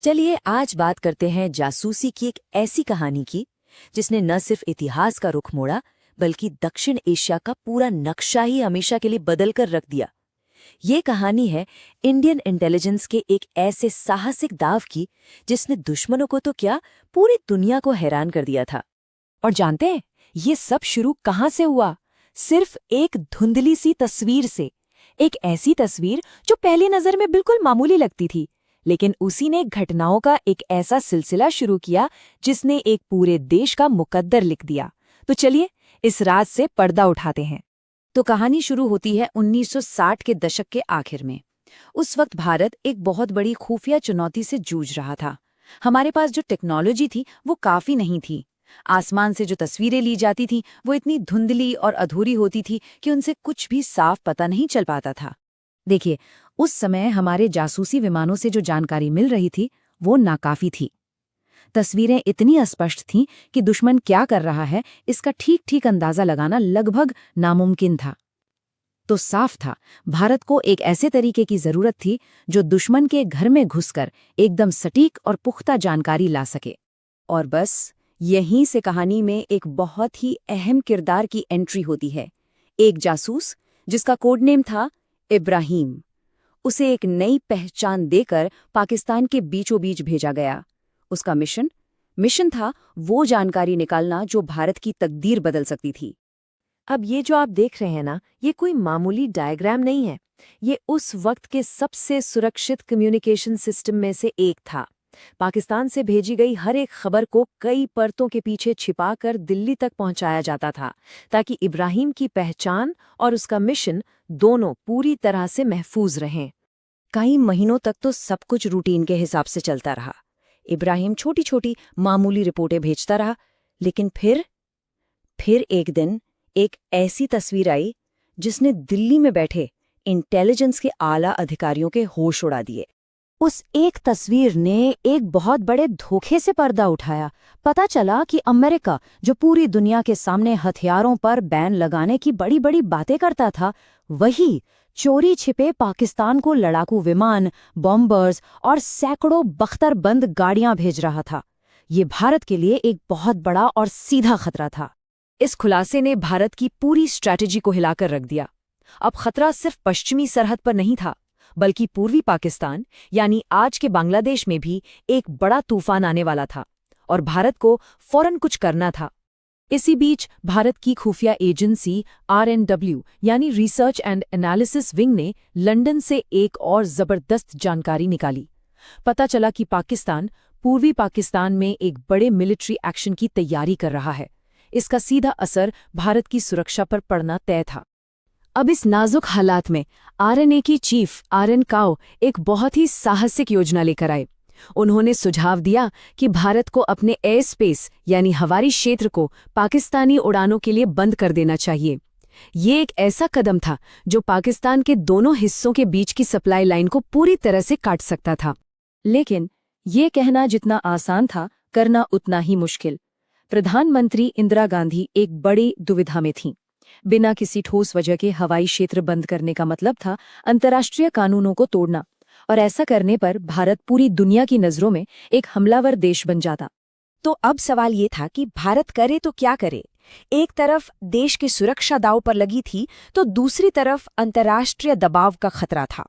चलिए आज बात करते हैं जासूसी की एक ऐसी कहानी की जिसने न सिर्फ इतिहास का रुख मोड़ा बल्कि दक्षिण एशिया का पूरा नक्शा ही हमेशा के लिए बदल कर रख दिया। ये कहानी है इंडियन इंटेलिजेंस के एक ऐसे साहसिक दाव की जिसने दुश्मनों को तो क्या पूरी दुनिया को हैरान कर दिया था। और जानते हैं ये सब शुरू कहाँ से हुआ? सिर्फ एक धुंधली सी तस्वीर से। एक ऐसी तस्वीर जो पहली नजर में बिल्कुल मामूली लगती थी, लेकिन उसी ने घटनाओं का एक ऐसा सिलसिला शुरू किया जिसने एक पूरे देश का मुकद्दर लिख दिया। तो चलिए इस राज से पर्दा उठाते हैं। तो कहानी शुरू होती है 1960 के दशक के आखिर में। उस वक्त भारत एक बहुत बड़ी खुफिया चुनौती से जूझ रहा था। हमारे पास जो टेक्नोलॉजी थी वो काफी नहीं थी। आसमान से जो तस्वीरें ली जाती थी वो इतनी धुंधली और अधूरी होती थी कि उनसे कुछ भी साफ पता नहीं चल पाता था। देखिए, उस समय हमारे जासूसी विमानों से जो जानकारी मिल रही थी वो नाकाफी थी। तस्वीरें इतनी अस्पष्ट थीं कि दुश्मन क्या कर रहा है इसका ठीक ठीक अंदाजा लगाना लगभग नामुमकिन था। तो साफ था, भारत को एक ऐसे तरीके की जरूरत थी जो दुश्मन के घर में घुसकर एकदम सटीक और पुख्ता जानकारी ला सके। और बस यहीं से कहानी में एक बहुत ही अहम किरदार की एंट्री होती है। एक जासूस जिसका कोड नेम था इब्राहिम। उसे एक नई पहचान देकर पाकिस्तान के बीचों बीच भेजा गया। उसका मिशन था वो जानकारी निकालना जो भारत की तकदीर बदल सकती थी। अब ये जो आप देख रहे हैं ना, ये कोई मामूली डायग्राम नहीं है। ये उस वक्त के सबसे सुरक्षित कम्युनिकेशन सिस्टम में से एक था। पाकिस्तान से भेजी गई हर एक खबर को कई परतों के पीछे छिपाकर दिल्ली तक पहुंचाया जाता था, ताकि इब्राहिम की पहचान और उसका मिशन दोनों पूरी तरह से महफूज रहें। कई महीनों तक तो सब कुछ रूटीन के हिसाब से चलता रहा। इब्राहिम छोटी छोटी मामूली रिपोर्टें भेजता रहा, लेकिन फिर एक दिन एक ऐसी तस्वीर आई जिसने दिल्ली में बैठे इंटेलिजेंस के आला अधिकारियों के होश उड़ा दिए। उस एक तस्वीर ने एक बहुत बड़े धोखे से पर्दा उठाया। पता चला कि अमेरिका, जो पूरी दुनिया के सामने हथियारों पर बैन लगाने की बड़ी बड़ी बातें करता था, वही चोरी छिपे पाकिस्तान को लड़ाकू विमान, बॉम्बर्स और सैकड़ों बख्तरबंद गाड़ियां भेज रहा था। ये भारत के लिए एक बहुत बड़ा और सीधा खतरा था। इस खुलासे ने भारत की पूरी स्ट्रैटेजी को हिलाकर रख दिया। अब खतरा सिर्फ पश्चिमी सरहद पर नहीं था, बल्कि पूर्वी पाकिस्तान यानी आज के बांग्लादेश में भी एक बड़ा तूफान आने वाला था और भारत को फौरन कुछ करना था। इसी बीच भारत की खुफिया एजेंसी RNW यानी रिसर्च एंड एनालिसिस विंग ने लंदन से एक और जबरदस्त जानकारी निकाली। पता चला कि पाकिस्तान पूर्वी पाकिस्तान में एक बड़े मिलिट्री एक्शन की तैयारी कर रहा है। इसका सीधा असर भारत की सुरक्षा पर पड़ना तय था। अब इस नाजुक हालात में RNA की चीफ RN काओ एक बहुत ही साहसिक योजना लेकर आए। उन्होंने सुझाव दिया कि भारत को अपने एयर स्पेस यानी हवाई क्षेत्र को पाकिस्तानी उड़ानों के लिए बंद कर देना चाहिए। ये एक ऐसा कदम था जो पाकिस्तान के दोनों हिस्सों के बीच की सप्लाई लाइन को पूरी तरह से काट सकता था। लेकिन ये कहना जितना आसान था, करना उतना ही मुश्किल। प्रधानमंत्री इंदिरा गांधी एक बड़ी दुविधा में थीं। बिना किसी ठोस वजह के हवाई क्षेत्र बंद करने का मतलब था अंतर्राष्ट्रीय कानूनों को तोड़ना, और ऐसा करने पर भारत पूरी दुनिया की नजरों में एक हमलावर देश बन जाता। तो अब सवाल ये था कि भारत करे तो क्या करे। एक तरफ देश की सुरक्षा दांव पर लगी थी, तो दूसरी तरफ अंतर्राष्ट्रीय दबाव का खतरा था।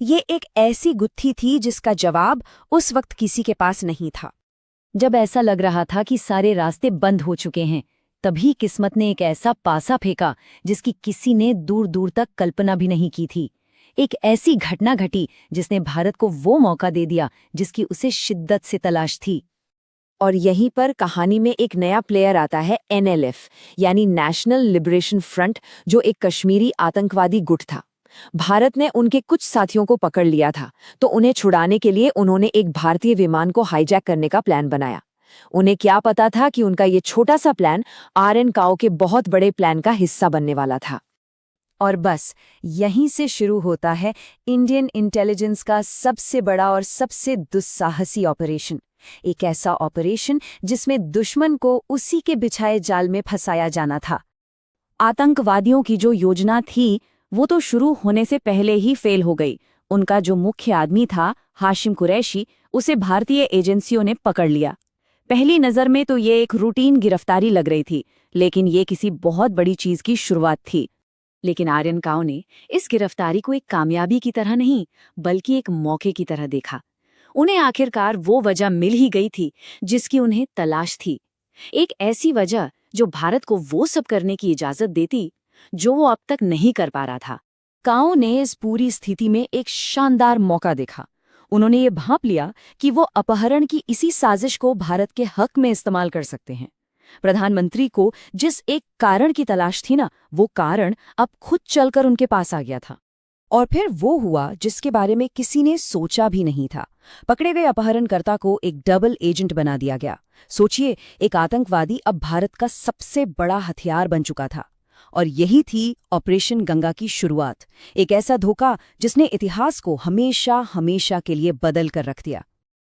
ये एक ऐसी गुत्थी थी जिसका जवाब उस वक्त किसी के पास नहीं था। जब ऐसा लग रहा था कि सारे रास्ते बंद हो चुके हैं, तभी किस्मत ने एक ऐसा पासा फेंका जिसकी किसी ने दूर दूर तक कल्पना भी नहीं की थी। एक ऐसी घटना घटी जिसने भारत को वो मौका दे दिया जिसकी उसे शिद्दत से तलाश थी। और यहीं पर कहानी में एक नया प्लेयर आता है, NLF यानी नेशनल लिबरेशन फ्रंट, जो एक कश्मीरी आतंकवादी गुट था। भारत ने उनके कुछ साथियों को पकड़ लिया था, तो उन्हें छुड़ाने के लिए उन्होंने एक भारतीय विमान को हाईजैक करने का प्लान बनाया। उन्हें क्या पता था कि उनका ये छोटा सा प्लान RN काओ के बहुत बड़े प्लान का हिस्सा बनने वाला था। और बस यहीं से शुरू होता है इंडियन इंटेलिजेंस का सबसे बड़ा और सबसे दुस्साहसी ऑपरेशन। एक ऐसा ऑपरेशन जिसमें दुश्मन को उसी के बिछाए जाल में फंसाया जाना था। आतंकवादियों की जो योजना थी वो तो शुरू होने से पहले ही फेल हो गई। उनका जो मुख्य आदमी था हाशिम कुरैशी, उसे भारतीय एजेंसियों ने पकड़ लिया। पहली नज़र में तो ये एक रूटीन गिरफ्तारी लग रही थी, लेकिन ये किसी बहुत बड़ी चीज़ की शुरुआत थी। लेकिन आर्यन काओ ने इस गिरफ्तारी को एक कामयाबी की तरह नहीं, बल्कि एक मौके की तरह देखा। उन्हें आखिरकार वो वजह मिल ही गई थी जिसकी उन्हें तलाश थी। एक ऐसी वजह जो भारत को वो सब करने की इजाज़त देती जो वो अब तक नहीं कर पा रहा था। काओ ने इस पूरी स्थिति में एक शानदार मौका देखा। उन्होंने ये भांप लिया कि वो अपहरण की इसी साजिश को भारत के हक में इस्तेमाल कर सकते हैं। प्रधानमंत्री को जिस एक कारण की तलाश थी ना, वो कारण अब खुद चलकर उनके पास आ गया था। और फिर वो हुआ जिसके बारे में किसी ने सोचा भी नहीं था। पकड़े गए अपहरणकर्ता को एक डबल एजेंट बना दिया गया। सोचिए, एक आतंकवादी अब भारत का सबसे बड़ा हथियार बन चुका था। और यही थी ऑपरेशन गंगा की शुरुआत, एक ऐसा धोखा जिसने इतिहास को हमेशा हमेशा के लिए बदल कर रख दिया।